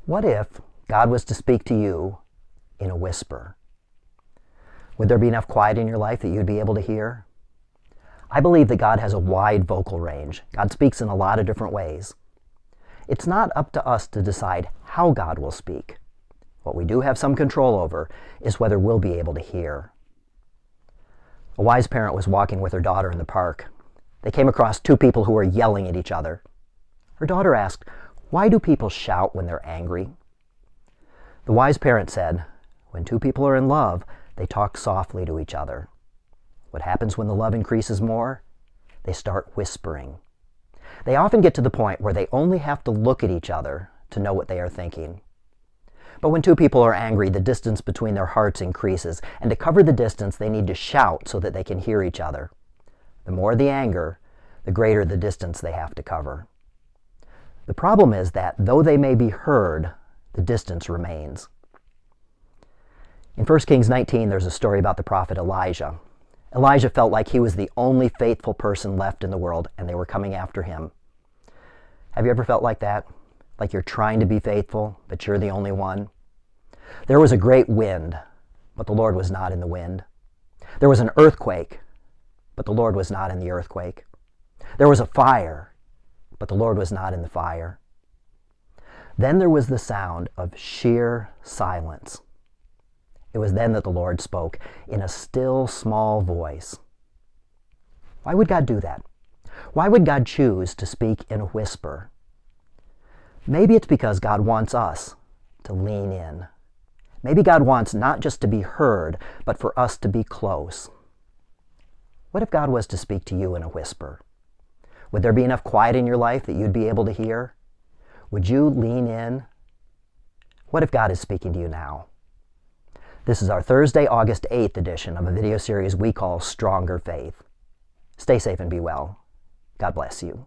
What if God was to speak to you in a whisper? Would there be enough quiet in your life that you'd be able to hear? I believe that God has a wide vocal range. God speaks in a lot of different ways. It's not up to us to decide how God will speak. What we do have some control over is whether we'll be able to hear. A wise parent was walking with her daughter in the park. They came across two people who were yelling at each other. Her daughter asked, "Why do people shout when they're angry?" The wise parent said, "When two people are in love, they talk softly to each other. What happens when the love increases more? They start whispering. They often get to the point where they only have to look at each other to know what they are thinking. But when two people are angry, the distance between their hearts increases, and to cover the distance, they need to shout so that they can hear each other. The more the anger, the greater the distance they have to cover." The problem is that though they may be heard, the distance remains. In 1 Kings 19, there's a story about the prophet Elijah. Elijah felt like he was the only faithful person left in the world, and they were coming after him. Have you ever felt like that? Like you're trying to be faithful, but you're the only one? There was a great wind, but the Lord was not in the wind. There was an earthquake, but the Lord was not in the earthquake. There was a fire, but the Lord was not in the fire. Then there was the sound of sheer silence. It was then that the Lord spoke in a still, small voice. Why would God do that? Why would God choose to speak in a whisper? Maybe it's because God wants us to lean in. Maybe God wants not just to be heard, but for us to be close. What if God was to speak to you in a whisper? Would there be enough quiet in your life that you'd be able to hear? Would you lean in? What if God is speaking to you now? This is our Thursday, August 8th edition of a video series we call Stronger Faith. Stay safe and be well. God bless you.